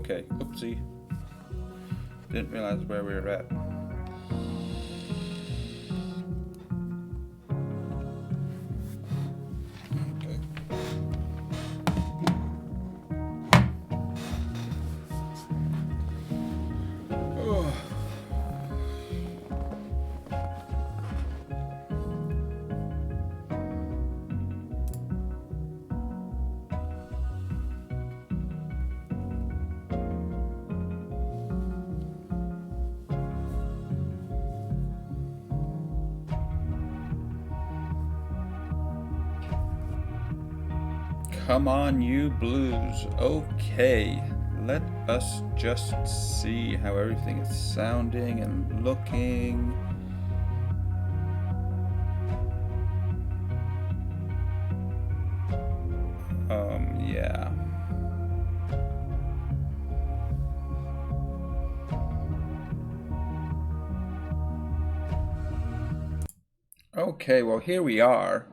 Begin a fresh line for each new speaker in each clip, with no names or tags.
Okay. Oopsie. Didn't realize where we were at. Okay. Oh. Come on, you Blues. Okay, let us just see how everything is sounding and looking. Yeah. Okay, well, here we are.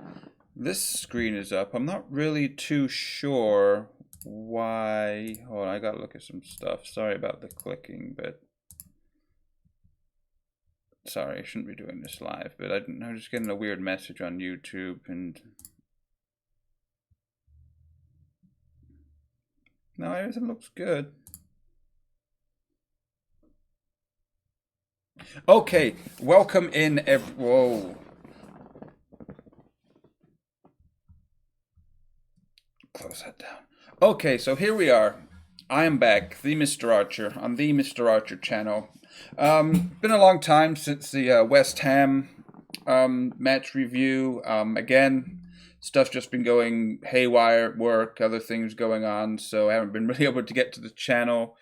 This screen is up. I'm not really too sure why. Hold on, I gotta look at some stuff. Sorry about the clicking, but sorry, I shouldn't be doing this live. But I'm just getting a weird message on YouTube, and no, everything looks good. Okay, welcome in. Whoa. Close that down. Okay, so here we are. I am back, the Mr. Archer, on the Mr. Archer channel. Been a long time since the West Ham match review. Again, stuff's just been going haywire at work, other things going on, so I haven't been really able to get to the channel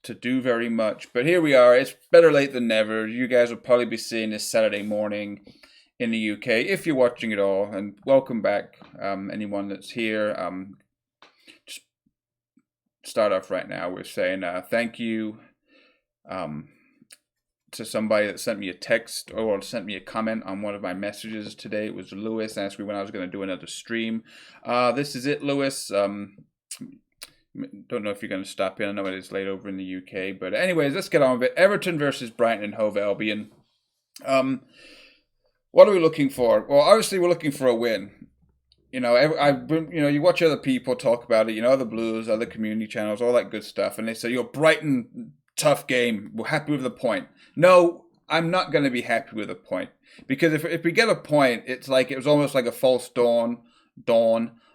to do very much. But here we are. It's better late than never. You guys will probably be seeing this Saturday morning in the UK if you're watching it all. And welcome back, anyone that's here. Just start off right now. We're saying thank you to somebody that sent me a text or sent me a comment on one of my messages today. It was Lewis, asked me when I was going to do another stream. This is it, Lewis. Don't know if you're going to stop in. I know it is late over in the UK. But anyways, let's get on with it. Everton versus Brighton and Hove Albion. What are we looking for? Well, obviously we're looking for a win. You know, you watch other people talk about it, other Blues, other community channels, all that good stuff. And they say, Brighton, tough game. We're happy with the point. No, I'm not going to be happy with a point. Because if we get a point, it's like it was almost like a false dawn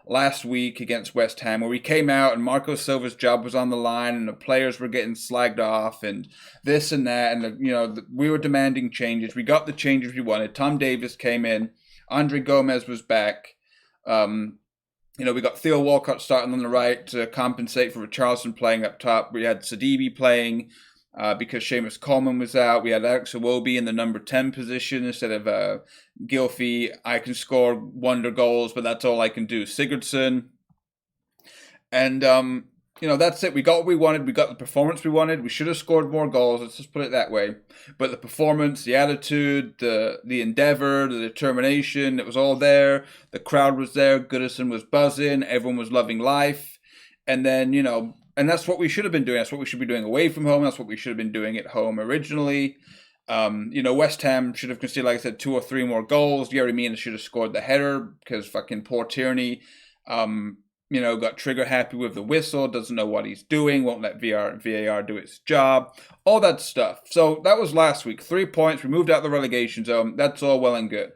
last week against West Ham, where we came out and Marco Silva's job was on the line and the players were getting slagged off and this and that. And, we were demanding changes. We got the changes we wanted. Tom Davis came in. Andre Gomez was back. We got Theo Walcott starting on the right to compensate for Richarlison playing up top. We had Sidibe playing because Seamus Coleman was out. We had Alex Iwobi in the number 10 position instead of Gylfi. I can score wonder goals, but that's all I can do. Sigurdsson. And, that's it. We got what we wanted. We got the performance we wanted. We should have scored more goals. Let's just put it that way. But the performance, the attitude, the endeavor, the determination, it was all there. The crowd was there. Goodison was buzzing. Everyone was loving life. And then, and that's what we should have been doing. That's what we should be doing away from home. That's what we should have been doing at home originally. West Ham should have conceded, like I said, 2 or 3 more goals. Yerry Mina should have scored the header because fucking poor Tierney, got trigger happy with the whistle, doesn't know what he's doing, won't let VAR do its job, all that stuff. So that was last week. 3 points, we moved out the relegation zone. That's all well and good.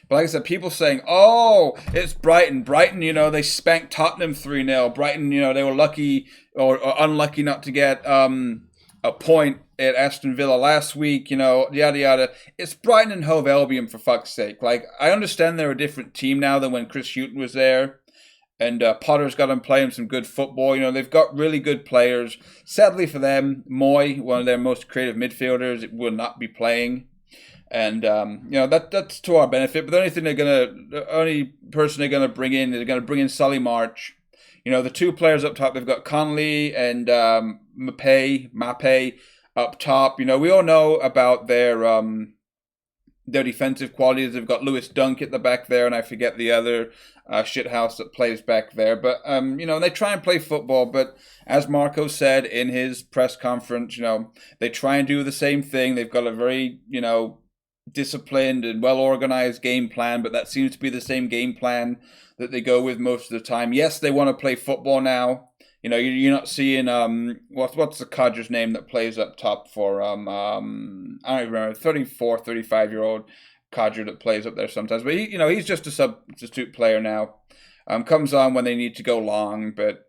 But like I said, people saying, oh, it's Brighton. Brighton, they spanked Tottenham 3-0. Brighton, they were lucky or unlucky not to get a point at Aston Villa last week, yada, yada. It's Brighton and Hove Albion, for fuck's sake. Like, I understand they're a different team now than when Chris Hughton was there. And Potter's got them playing some good football. They've got really good players. Sadly for them, Moy, one of their most creative midfielders, will not be playing. And, that's to our benefit. But the only person they're going to bring in, they're going to bring in Solly March. The 2 players up top, they've got Connolly and Mape up top. We all know about their their defensive qualities. They've got Lewis Dunk at the back there, and I forget the other shithouse that plays back there. But, they try and play football. But as Marco said in his press conference, they try and do the same thing. They've got a very, disciplined and well-organized game plan, but that seems to be the same game plan that they go with most of the time. Yes, they want to play football now. You're not seeing what's the codger's name that plays up top for I don't even remember, 34, 35-year-old codger that plays up there sometimes. But he's just a substitute player now. Comes on when they need to go long, but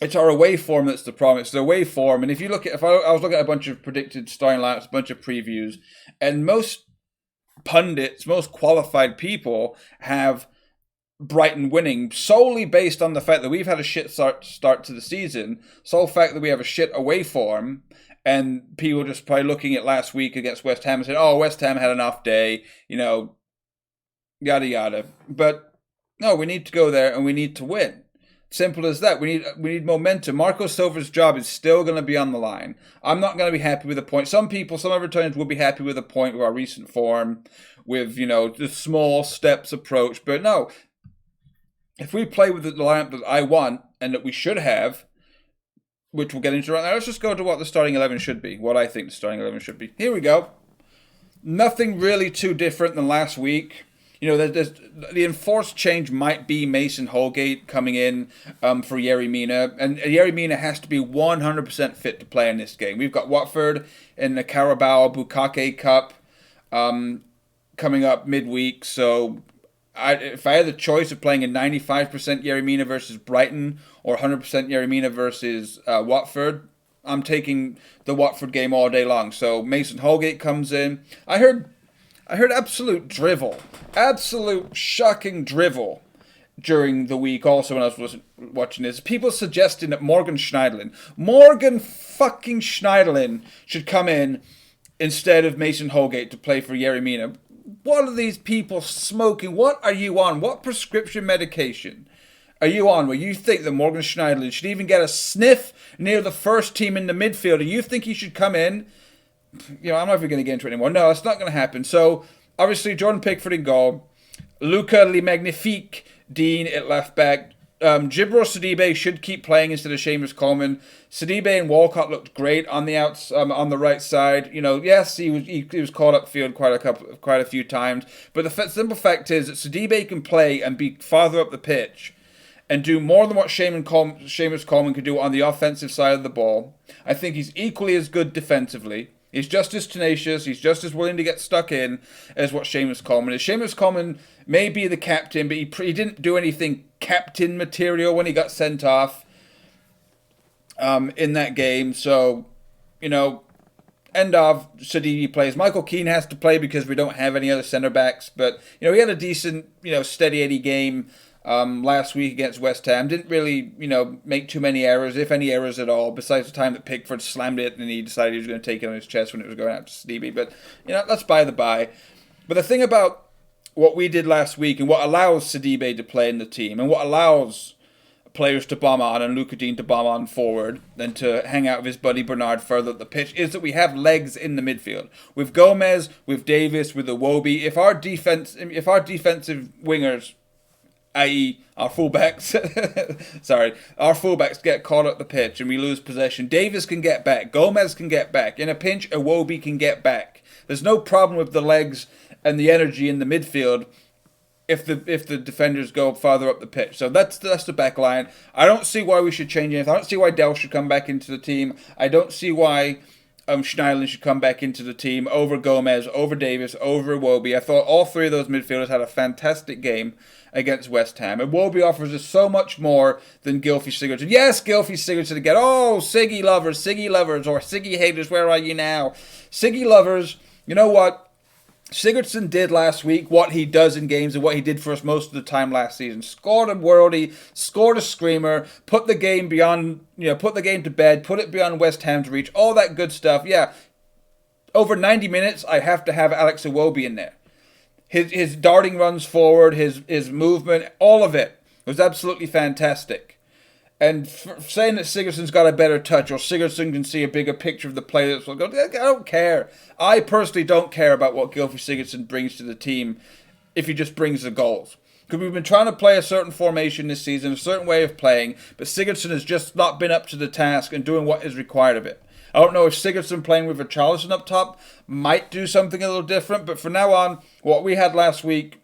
it's our away form that's the problem. It's the away form, and if I was looking at a bunch of predicted starting lineups, a bunch of previews, and most pundits, most qualified people have Brighton winning solely based on the fact that we've had a shit start to the season, sole fact that we have a shit away form, and people just probably looking at last week against West Ham and saying, oh, West Ham had an off day, yada yada. But no, we need to go there and we need to win. Simple as that. We need momentum. Marco Silva's job is still going to be on the line. I'm not going to be happy with a point. Some Evertonians will be happy with a point with our recent form, with, the small steps approach. But no, if we play with the lineup that I want and that we should have, which we'll get into right now, let's just go to what the starting 11 should be, what I think the starting 11 should be. Here we go. Nothing really too different than last week. The enforced change might be Mason Holgate coming in for Yerry Mina. And Yerry Mina has to be 100% fit to play in this game. We've got Watford in the Carabao Bukake Cup coming up midweek, so if I had the choice of playing a 95% Yerry Mina versus Brighton or 100% Yerry Mina versus Watford, I'm taking the Watford game all day long. So Mason Holgate comes in. I heard absolute drivel, absolute shocking drivel during the week also when I was watching this. People suggesting that Morgan fucking Schneiderlin should come in instead of Mason Holgate to play for Yerry Mina. What are these people smoking? What are you on? What prescription medication are you on where you think that Morgan Schneiderlin should even get a sniff near the first team in the midfield? Do you think he should come in? I'm not even going to get into it anymore. No, it's not going to happen. So, obviously, Jordan Pickford in goal. Luca Le Magnifique Dean at left back. Djibril Sidibe should keep playing instead of Seamus Coleman. Sidibe and Walcott looked great on the on the right side. Yes, he was caught upfield quite a few times. But the simple fact is that Sidibe can play and be farther up the pitch and do more than what Seamus Coleman could do on the offensive side of the ball. I think he's equally as good defensively. He's just as tenacious. He's just as willing to get stuck in as what Seamus Coleman is. Seamus Coleman may be the captain, but he didn't do anything captain material when he got sent off in that game. So, end of. Sidibe plays. Michael Keane has to play because we don't have any other centre backs. But, he had a decent, steady Eddie game last week against West Ham. Didn't really, make too many errors, if any errors at all, besides the time that Pickford slammed it and he decided he was going to take it on his chest when it was going out to Sidibe. But, that's by the by. But the thing about what we did last week and what allows Sidibe to play in the team and what allows players to bomb on and Luca Dean to bomb on forward and to hang out with his buddy Bernard further up the pitch is that we have legs in the midfield. With Gomez, with Davis, with Iwobi, if our defensive wingers, i.e. our fullbacks, our fullbacks get caught up the pitch and we lose possession, Davis can get back, Gomez can get back, in a pinch, Iwobi can get back. There's no problem with the legs and the energy in the midfield if the defenders go farther up the pitch. So that's the back line. I don't see why we should change anything. I don't see why Dell should come back into the team. I don't see why Schneiderlin should come back into the team over Gomez, over Davis, over Iwobi. I thought all three of those midfielders had a fantastic game against West Ham. And Iwobi offers us so much more than Gylfi Sigurdsson. Yes, Gylfi Sigurdsson again. Oh, Siggy lovers, or Siggy haters, where are you now? Siggy lovers, you know what? Sigurdsson did last week what he does in games and what he did for us most of the time last season. Scored a worldie, scored a screamer, put the game to bed, put it beyond West Ham's reach, all that good stuff. Yeah, over 90 minutes, I have to have Alex Iwobi in there. His darting runs forward, his movement, all of it was absolutely fantastic. And saying that Sigurdsson's got a better touch or Sigurdsson can see a bigger picture of the play, I don't care. I personally don't care about what Gylfi Sigurdsson brings to the team if he just brings the goals. Because we've been trying to play a certain formation this season, a certain way of playing, but Sigurdsson has just not been up to the task and doing what is required of it. I don't know if Sigurdsson playing with Richarlison up top might do something a little different, but from now on, what we had last week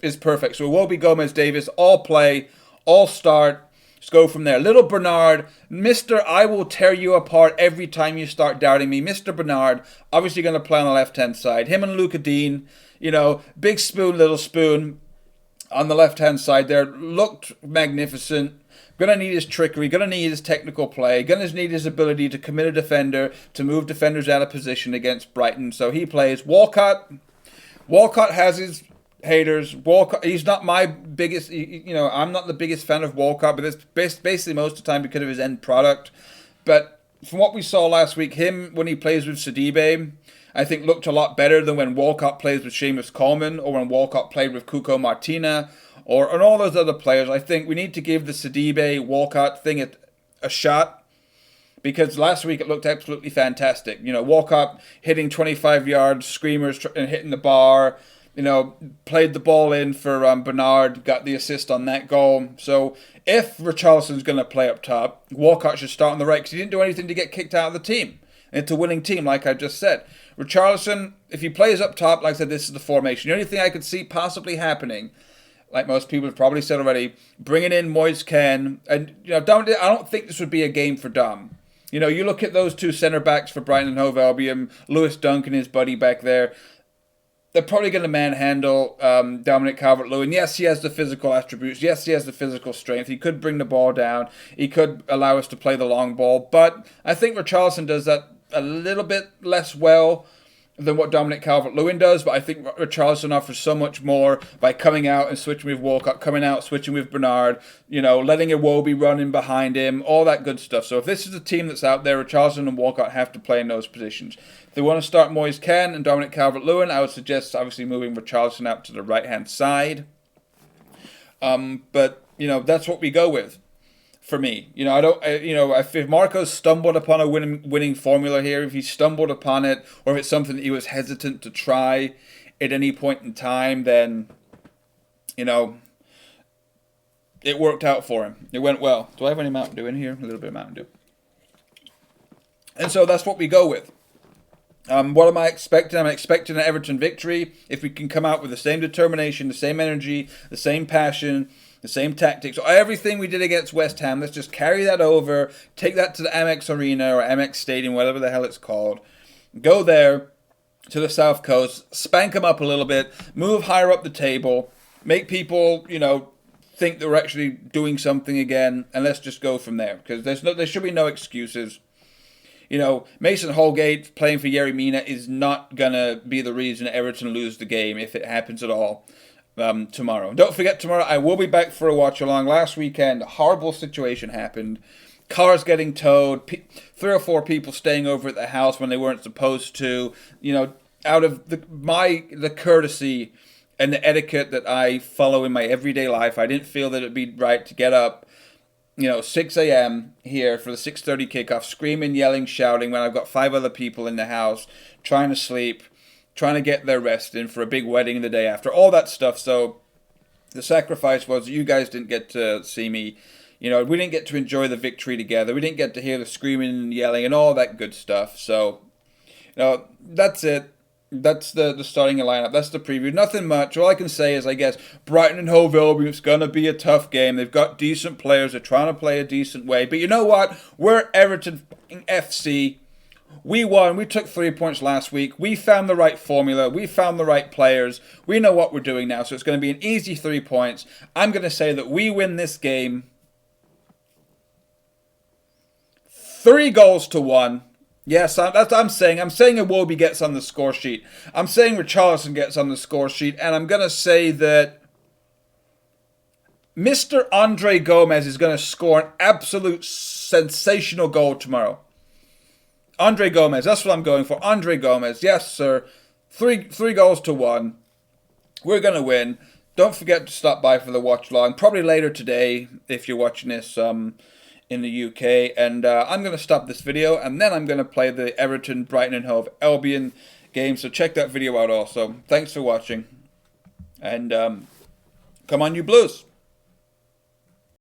is perfect. So Iwobi, Gomez, Davis, all play, all start. Let's go from there. Little Bernard, Mr. I will tear you apart every time you start doubting me. Mr. Bernard, obviously going to play on the left-hand side. Him and Luca Dean, big spoon, little spoon on the left-hand side there. Looked magnificent. Going to need his trickery. Going to need his technical play. Going to need his ability to commit a defender, to move defenders out of position against Brighton. So he plays. Walcott has his haters. Walcott, he's not my biggest, I'm not the biggest fan of Walcott, but it's basically most of the time because of his end product. But from what we saw last week, him when he plays with Sidibe, I think looked a lot better than when Walcott plays with Seamus Coleman or when Walcott played with Cuco Martina and all those other players. I think we need to give the Sidibe Walcott thing a shot. Because last week it looked absolutely fantastic. Walcott hitting 25 yards, screamers and hitting the bar. Played the ball in for Bernard, got the assist on that goal. So if Richarlison's going to play up top, Walcott should start on the right because he didn't do anything to get kicked out of the team. And it's a winning team, like I just said. Richarlison, if he plays up top, like I said, this is the formation. The only thing I could see possibly happening, like most people have probably said already, bringing in Moise Kean. And, I don't think this would be a game for Dom. You look at those two centre-backs for Brighton and Hove Albion, Lewis Dunk and his buddy back there. They're probably going to manhandle Dominic Calvert-Lewin. Yes, he has the physical attributes. Yes, he has the physical strength. He could bring the ball down. He could allow us to play the long ball. But I think Richarlison does that a little bit less well than what Dominic Calvert-Lewin does. But I think Richarlison offers so much more by coming out and switching with Walcott, coming out, switching with Bernard, letting Iwobi run in behind him, all that good stuff. So if this is the team that's out there, Richarlison and Walcott have to play in those positions. If they want to start Moise Kean and Dominic Calvert-Lewin, I would suggest obviously moving Richarlison out to the right-hand side. But that's what we go with. For me, if Marco's stumbled upon a winning formula here, if he stumbled upon it, or if it's something that he was hesitant to try at any point in time, then, it worked out for him. It went well. Do I have any Mountain Dew in here? A little bit of Mountain Dew. And so that's what we go with. What am I expecting? I'm expecting an Everton victory. If we can come out with the same determination, the same energy, the same passion, the same tactics, or everything we did against West Ham, let's just carry that over, take that to the Amex Arena or Amex Stadium, whatever the hell it's called. Go there to the South Coast, spank them up a little bit, move higher up the table, make people, think that we're actually doing something again, and let's just go from there. Because there should be no excuses. Mason Holgate playing for Yerry Mina is not going to be the reason Everton lose the game if it happens at all tomorrow. Don't forget, tomorrow I will be back for a watch-along. Last weekend, a horrible situation happened. Cars getting towed, 3 or 4 people staying over at the house when they weren't supposed to. Out of the courtesy and the etiquette that I follow in my everyday life, I didn't feel that it'd be right to get up 6 a.m. here for the 6:30 kickoff, screaming, yelling, shouting when I've got 5 other people in the house trying to sleep, trying to get their rest in for a big wedding the day after, all that stuff. So the sacrifice was you guys didn't get to see me. We didn't get to enjoy the victory together. We didn't get to hear the screaming and yelling and all that good stuff. So, that's it. That's the starting lineup. That's the preview. Nothing much. All I can say is, I guess, Brighton and Hove Albion, it's going to be a tough game. They've got decent players. They're trying to play a decent way. But you know what? We're Everton FC. We won. We took 3 points last week. We found the right formula. We found the right players. We know what we're doing now. So it's going to be an easy 3 points. I'm going to say that we win this game 3-1. Yes, that's what I'm saying. I'm saying Iwobi gets on the score sheet. I'm saying Richarlison gets on the score sheet. And I'm going to say that Mr. Andre Gomez is going to score an absolute sensational goal tomorrow. Andre Gomez, that's what I'm going for. Andre Gomez, yes, sir. 3-1. We're going to win. don't forget to stop by for the watch long. Probably later today if you're watching this in the UK. And I'm going to stop this video, and then I'm going to play the Everton, Brighton and Hove Albion game. So check that video out also. Thanks for watching. And come on, you Blues.